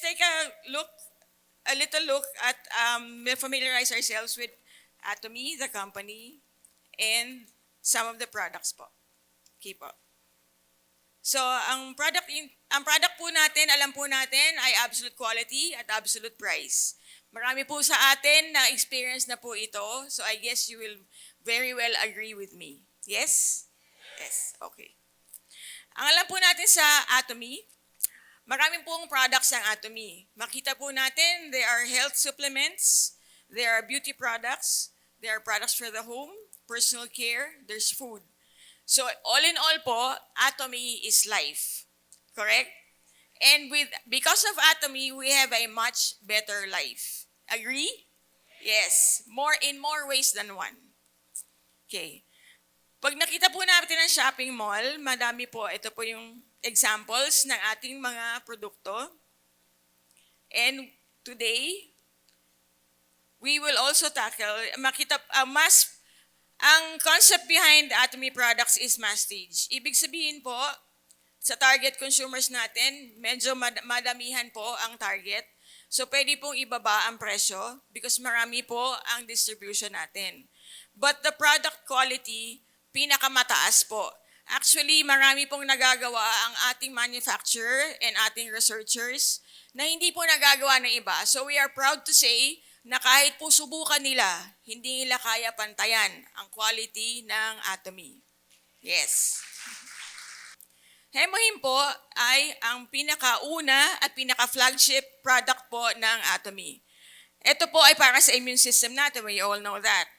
take a little look at, familiarize ourselves with Atomy, the company, and some of the products po. Okay po. So, ang product po natin, alam po natin, ay absolute quality at absolute price. Marami po sa atin na experience na po ito, so I guess you will very well agree with me. Yes? Yes, okay. Ang alam po natin sa Atomy, maraming pong products ang Atomy. Makita po natin, there are health supplements, there are beauty products, there are products for the home, personal care, there's food. So all in all po, Atomy is life. Correct? And because of Atomy, we have a much better life. Agree? Yes. In more ways than one. Okay. Pag nakita po natin ang shopping mall, madami po, ito po yung examples ng ating mga produkto. And today, we will also tackle, ang concept behind Atomy products is masstige. Ibig sabihin po, sa target consumers natin, medyo madamihan po ang target. So pwede pong ibaba ang presyo because marami po ang distribution natin. But the product quality, pinakamataas po. Actually, marami pong nagagawa ang ating manufacturer and ating researchers na hindi po nagagawa ng iba. So we are proud to say na kahit po subukan nila, hindi nila kaya pantayan ang quality ng Atomy. Yes. Hemohim po ay ang pinakauna at pinaka-flagship product po ng Atomy. Ito po ay para sa immune system natin, we all know that.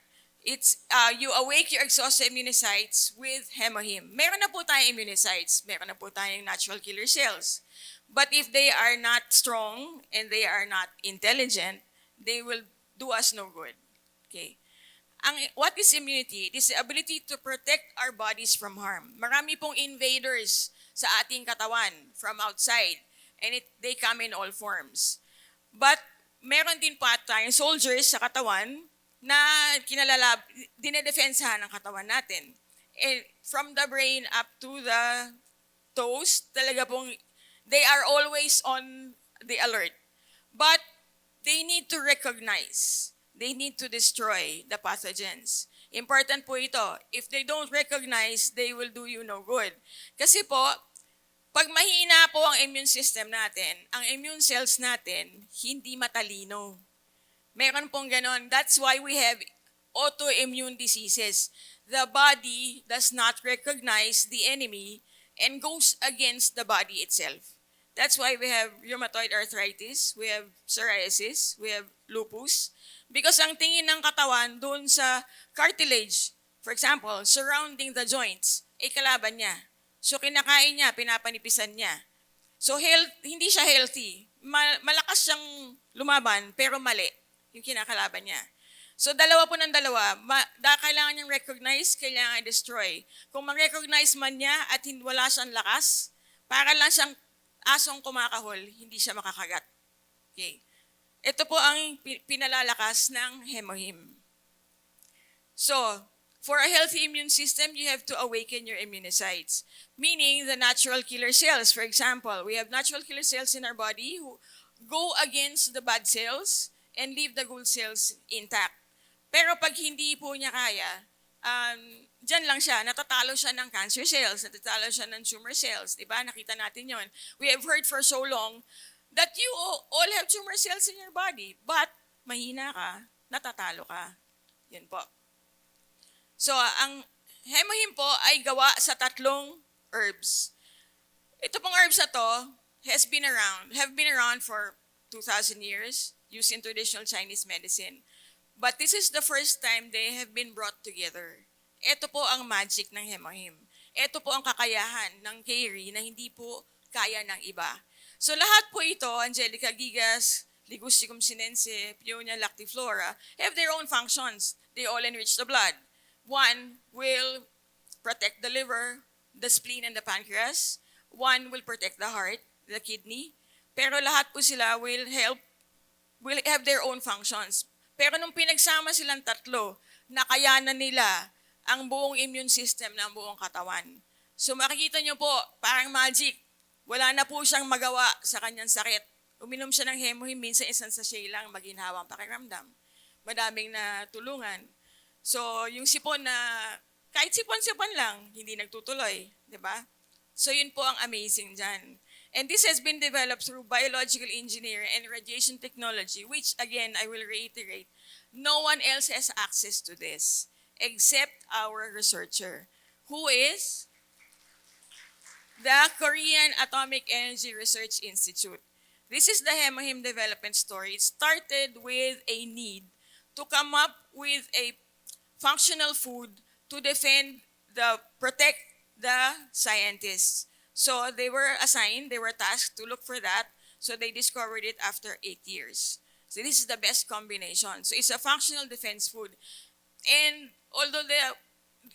It's you awake your exhausted immunocytes with Hemohim. Meron na po tayong immunocytes, meron na po tayong natural killer cells. But if they are not strong and they are not intelligent, they will do us no good. Okay. What is immunity? It is the ability to protect our bodies from harm. Marami pong invaders sa ating katawan from outside, and they come in all forms. But meron din pa tayong soldiers sa katawan na dinedefensahan ng katawan natin. And from the brain up to the toes, talaga pong they are always on the alert. But they need to recognize. They need to destroy the pathogens. Important po ito. If they don't recognize, they will do you no good. Kasi po, pag mahina po ang immune system natin, ang immune cells natin, hindi matalino. Meron pong ganon. That's why we have autoimmune diseases. The body does not recognize the enemy and goes against the body itself. That's why we have rheumatoid arthritis, we have psoriasis, we have lupus. Because ang tingin ng katawan doon sa cartilage, for example, surrounding the joints, ay kalaban niya. So kinakain niya, pinapanipisan niya. So hindi siya healthy. Malakas siyang lumaban, pero mali yung kinakalaban niya. So dalawa po ng dalawa, kailangan niyang recognize, kailangan destroy. Kung ma-recognize man niya at wala siyang lakas, para lang siyang asong kumakahol, hindi siya makakagat. Okay. Ito po ang pinalalakas ng Hemohim. So, for a healthy immune system, you have to awaken your immunocytes, meaning the natural killer cells. For example, we have natural killer cells in our body who go against the bad cells and leave the good cells intact. Pero pag hindi po niya kaya, dyan lang siya, natatalo siya ng cancer cells, natatalo siya ng tumor cells, di ba? Nakita natin yon. We have heard for so long that you all have tumor cells in your body, but mahina ka, natatalo ka. Yan po. So, ang Hemohim po ay gawa sa 3 herbs. Ito pong herbs na to have been around for 2,000 years, used in traditional Chinese medicine. But this is the first time they have been brought together. Ito po ang magic ng Hemohim. Ito po ang kakayahan ng Keri na hindi po kaya ng iba. So lahat po ito, Angelica gigas, Ligusticum sinense, Peonia lactiflora, have their own functions. They all enrich the blood. One will protect the liver, the spleen, and the pancreas. One will protect the heart, the kidney. Pero lahat po sila will have their own functions. Pero nung pinagsama silang 3, nakayanan nila ang buong immune system ng buong katawan. So makikita nyo po, parang magic. Wala na po siyang magawa sa kanyang sakit. Uminom siya ng Hemohim, minsan isang sachet lang, maginhawang pakiramdam. Madaming na tulungan. So, yung sipon na, kahit sipon-sipon lang, hindi nagtutuloy. Di ba? So, yun po ang amazing dyan. And this has been developed through biological engineering and radiation technology, which, again, I will reiterate, no one else has access to this except our researcher, who is the Korean Atomic Energy Research Institute. This is the Hemohim development story. It started with a need to come up with a functional food to protect the scientists. So they were assigned, they were tasked to look for that. So they discovered it after 8 years. So this is the best combination. So it's a functional defense food. And although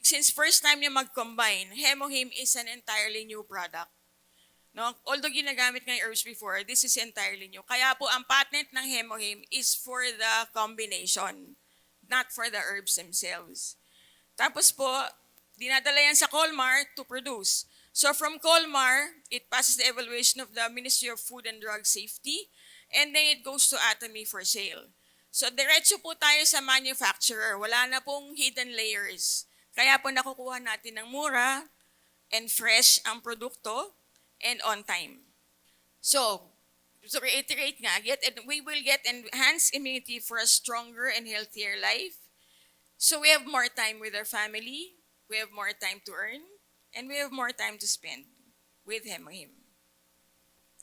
since first time niya mag-combine, Hemohim is an entirely new product. No? Although ginagamit nga yung herbs before, this is entirely new. Kaya po ang patent ng Hemohim is for the combination, not for the herbs themselves. Tapos po, dinadala yan sa Colmar to produce. So from Colmar, it passes the evaluation of the Ministry of Food and Drug Safety, and then it goes to Atomy for sale. So diretso po tayo sa manufacturer. Wala na pong hidden layers. Kaya po nakukuha natin ng mura and fresh ang produkto and on time. So to reiterate nga, we will get enhanced immunity for a stronger and healthier life. So we have more time with our family, we have more time to earn, and we have more time to spend with Hemohim.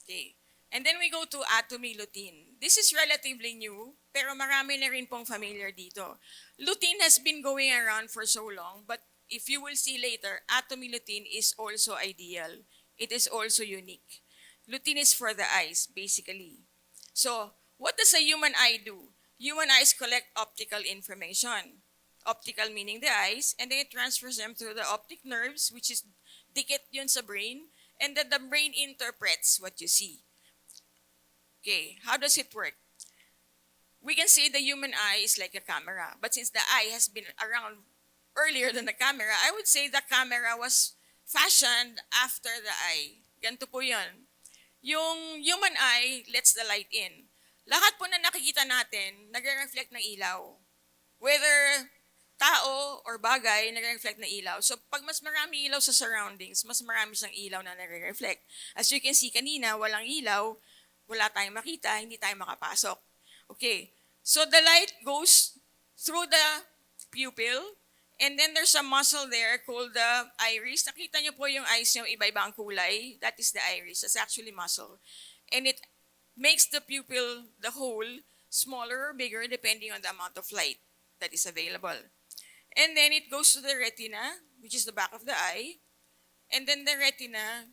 Okay. And then we go to Atomy Lutein. This is relatively new, pero marami na rin pong familiar dito. Lutein has been going around for so long, but if you will see later, Atomy Lutein is also ideal. It is also unique. Lutein is for the eyes, basically. So, what does a human eye do? Human eyes collect optical information. Optical meaning the eyes, and then it transfers them to the optic nerves, which is dikit yun sa brain, and then the brain interprets what you see. Okay, how does it work? We can say the human eye is like a camera, but since the eye has been around earlier than the camera, I would say the camera was fashioned after the eye. Ganito po yun. Yung human eye lets the light in. Lahat po na nakikita natin, nagre-reflect ng ilaw. Whether tao or bagay, nagre-reflect na ilaw. So pag mas marami ilaw sa surroundings, mas marami siyang ilaw na nagre-reflect. As you can see kanina, walang ilaw, wala tayong makita, hindi tayo makapasok. Okay, so the light goes through the pupil, and then there's a muscle there called the iris. Nakita niyo po yung eyes niyo, iba-ibang kulay. That is the iris. That's actually muscle. And it makes the pupil, the hole, smaller or bigger depending on the amount of light that is available. And then it goes to the retina, which is the back of the eye. And then the retina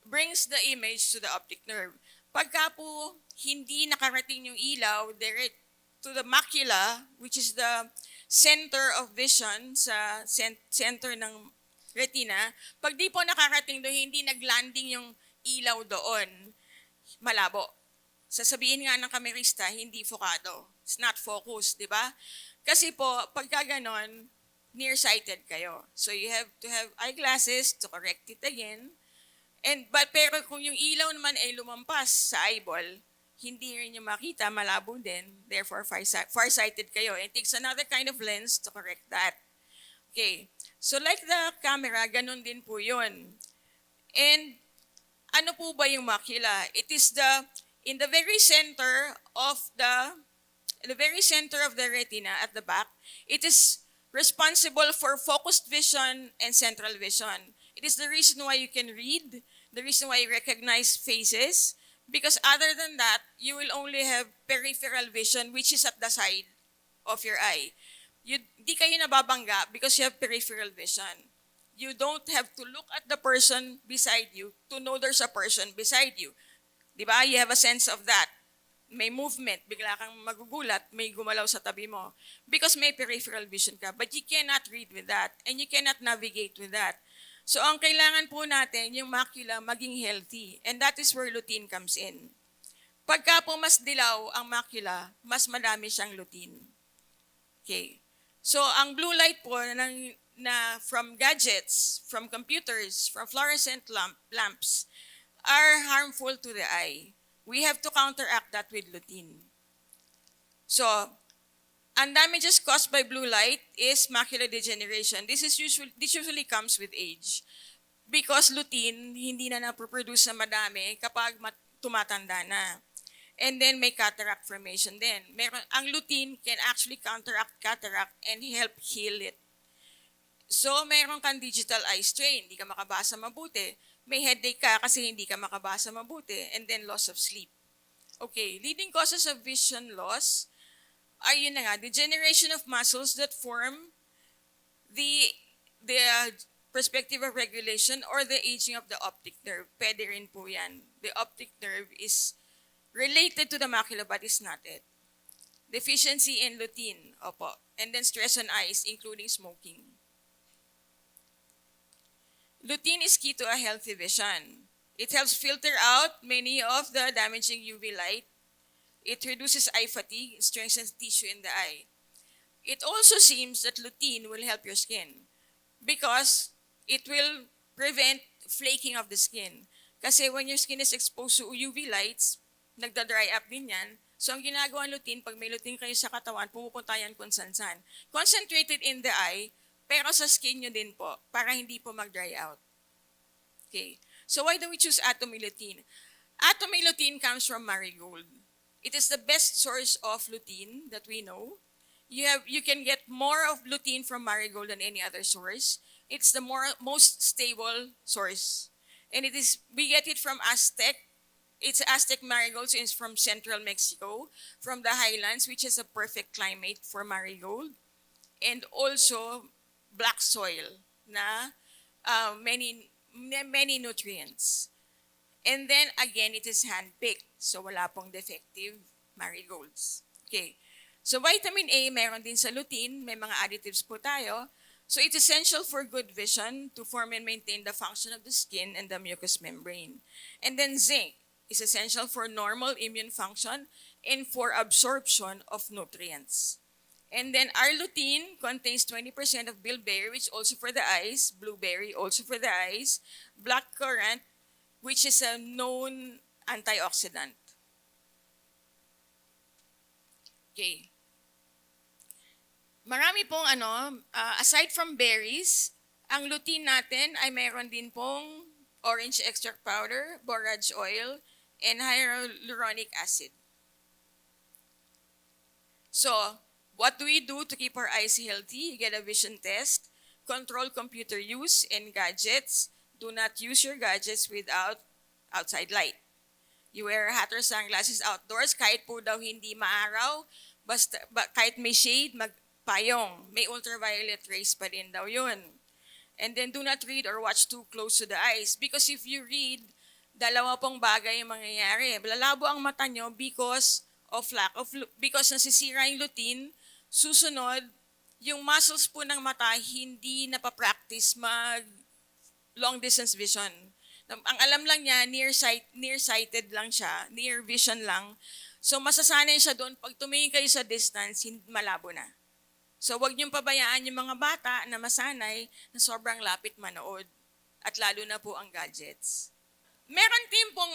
brings the image to the optic nerve. Pagka po hindi nakarating yung ilaw direct to the macula, which is the center of vision sa center ng retina, pag di po nakarating doon, hindi naglanding yung ilaw doon, malabo. Sasabihin nga ng kamerista, hindi focado. It's not focused, di ba? Kasi po, pagka ganon, nearsighted kayo. So you have to have eyeglasses to correct it again. Pero kung yung ilaw naman ay lumampas sa eyeball, hindi rin yung makita, malabo din. Therefore, farsighted kayo. It takes another kind of lens to correct that. Okay. So like the camera, ganon din po yun. And ano po ba yung macula? It is in the very center of the retina at the back. It is responsible for focused vision and central vision. It is the reason why you can read, the reason why you recognize faces, because other than that, you will only have peripheral vision, which is at the side of your eye. Di kayo nababangga because you have peripheral vision. You don't have to look at the person beside you to know there's a person beside you. Di ba? You have a sense of that. May movement, bigla kang magugulat, may gumalaw sa tabi mo. Because may peripheral vision ka. But you cannot read with that. And you cannot navigate with that. So ang kailangan po natin, yung macula maging healthy. And that is where lutein comes in. Pagka po mas dilaw ang macula, mas madami siyang lutein. Okay. So ang blue light po na from gadgets, from computers, from fluorescent lamps, are harmful to the eye. We have to counteract that with lutein. So, ang damages caused by blue light is macular degeneration. This usually comes with age. Because lutein, hindi na naproproduce na madami kapag tumatanda na. And then may cataract formation din. Ang lutein can actually counteract cataract and help heal it. So, meron kang digital eye strain, hindi ka makabasa mabuti. May headache ka kasi hindi ka makabasa mabuti. And then loss of sleep. Okay, leading causes of vision loss ay yun na nga, degeneration of muscles that form the perspective of regulation or the aging of the optic nerve. Pwede rin po yan. The optic nerve is related to the macula but is not it. Deficiency in lutein, opo. And then stress on eyes, including smoking. Lutein is key to a healthy vision. It helps filter out many of the damaging UV light. It reduces eye fatigue, strengthens tissue in the eye. It also seems that lutein will help your skin because it will prevent flaking of the skin. Kasi when your skin is exposed to UV lights, nagda-dry up din yan. So ang ginagawa ng lutein, pag may lutein kayo sa katawan, pumupunta yan kung san-san. Concentrated in the eye, pero sa skin nyo din po, para hindi po mag-dry out. Okay. So why do we choose Atomy lutein? Atomy lutein comes from marigold. It is the best source of lutein that we know. You can get more of lutein from marigold than any other source. It's the most stable source. And we get it from Aztec. It's Aztec marigold, so it's from central Mexico, from the highlands, which is a perfect climate for marigold. And also black soil na many nutrients. And then again, it is hand-picked. So wala pong defective marigolds. Okay. So vitamin A, meron din sa lutein. May mga additives po tayo. So it's essential for good vision to form and maintain the function of the skin and the mucous membrane. And then zinc is essential for normal immune function and for absorption of nutrients. And then our lutein contains 20% of bilberry, which also for the eyes, blueberry also for the eyes, blackcurrant, which is a known antioxidant. Okay. Marami pong aside from berries, ang lutein natin ay mayroon din pong orange extract powder, borage oil, and hyaluronic acid. So, what do we do to keep our eyes healthy? You get a vision test, control computer use and gadgets. Do not use your gadgets without outside light. You wear a hat or sunglasses outdoors kahit po daw hindi maaraw, kahit may shade, magpayong. May ultraviolet rays pa din daw yun. And then do not read or watch too close to the eyes because if you read, dalawa pong bagay yung mangyayari. Lalabo ang mata nyo because nasisira yung lutein. Susunod, yung muscles po ng mata hindi napapractice long distance vision. Ang alam lang niya, nearsighted lang siya, near vision lang. So masasanay siya doon, pag tumingin kayo sa distance, malabo na. So wag niyong pabayaan yung mga bata na masanay na sobrang lapit manood. At lalo na po ang gadgets. Meron din pong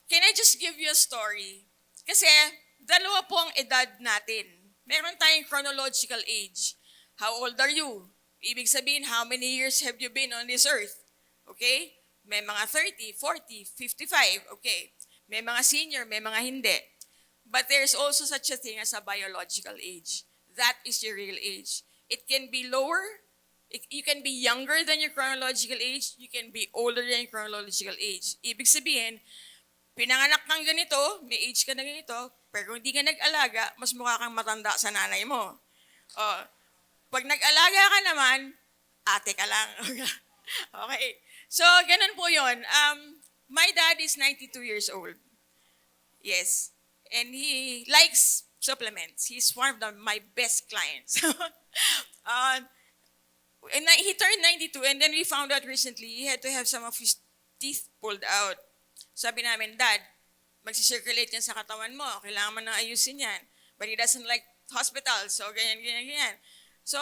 can I just give you a story? Kasi dalawa po ang edad natin. Meron tayong chronological age. How old are you? Ibig sabihin, how many years have you been on this earth? Okay? May mga 30, 40, 55. Okay. May mga senior, may mga hindi. But there's also such a thing as a biological age. That is your real age. It can be lower. You can be younger than your chronological age. You can be older than your chronological age. Ibig sabihin, pinanganak kang ganito, may age ka na ganito, pero kung hindi ka nag-alaga, mas mukha kang matanda sa nanay mo. Pag nag-alaga ka naman, ate ka lang. Okay. So, ganun po yun. My dad is 92 years old. Yes. And he likes supplements. He's one of my best clients. And he turned 92 and then we found out recently he had to have some of his teeth pulled out. Sabi namin, Dad, magsisirculate yan sa katawan mo. Kailangan mo na ayusin yan. But he doesn't like hospitals. So, ganyan. So,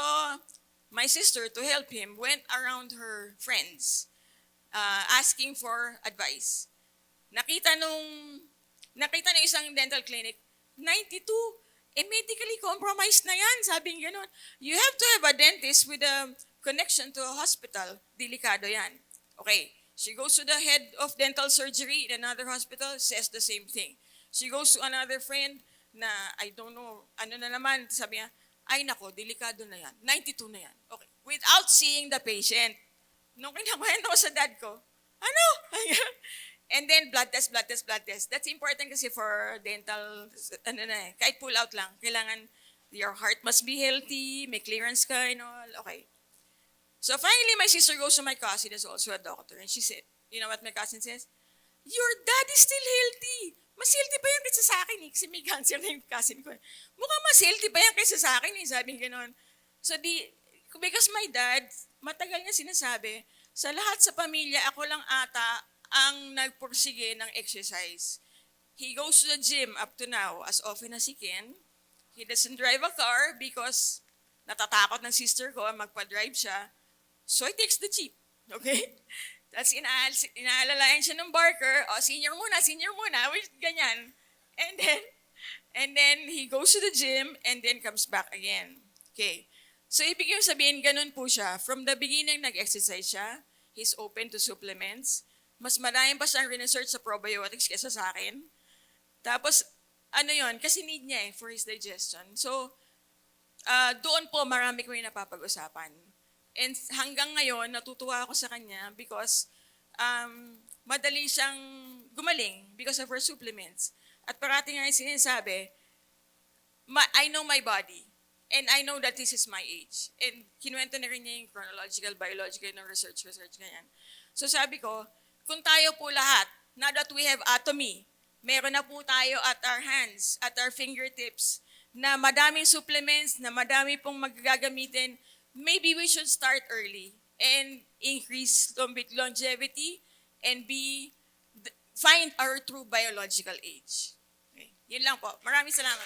my sister, to help him, went around her friends asking for advice. Nakita nung isang dental clinic, 92, medically compromised na yan, sabing gano'n. You have to have a dentist with a connection to a hospital. Delikado yan. Okay, she goes to the head of dental surgery in another hospital, says the same thing. She goes to another friend na, I don't know, ano na naman, sabi niya, ay nako, delikado na yan. 92 na yan. Okay, without seeing the patient. Nung kinakwento ko sa dad ko, ano? And then blood test. That's important kasi for dental, kahit pull out lang. Kailangan, your heart must be healthy, may clearance ka and all. Okay. So finally, my sister goes to my cousin, is also a doctor, and she said, you know what my cousin says? Your dad is still healthy. Mas healthy pa yan kaysa sa akin eh, kasi may cancer na yung cousin ko. Mukhang mas healthy pa yan kaysa sa akin eh, sabing gano'n. So because my dad, matagal niya sinasabi, sa lahat sa pamilya, ako lang ata ang nagpursige ng exercise. He goes to the gym up to now as often as he can. He doesn't drive a car because natatakot ng sister ko magpa-drive siya. So he takes the jeep. Okay? Tapos inaalalayan siya ng barker, senior muna, which ganyan. And then he goes to the gym and then comes back again. Okay. So ibig yung sabihin, ganun po siya. From the beginning, nag-exercise siya. He's open to supplements. Mas maraming pa siyang research sa probiotics kesa sa akin. Tapos, kasi need niya for his digestion. So, doon po marami ko yung napapag-usapan. And hanggang ngayon, natutuwa ako sa kanya because madali siyang gumaling because of her supplements. At parati nga yung sinasabi, I know my body. And I know that this is my age. And kinuwento na rin niya yung chronological, biological, ng research, ganyan. So sabi ko, kung tayo po lahat, now that we have Atomy, meron na po tayo at our hands, at our fingertips, na madaming supplements, na madami pong magagamitin, maybe we should start early and increase longevity and find our true biological age. Okay. Yun lang po. Maraming salamat.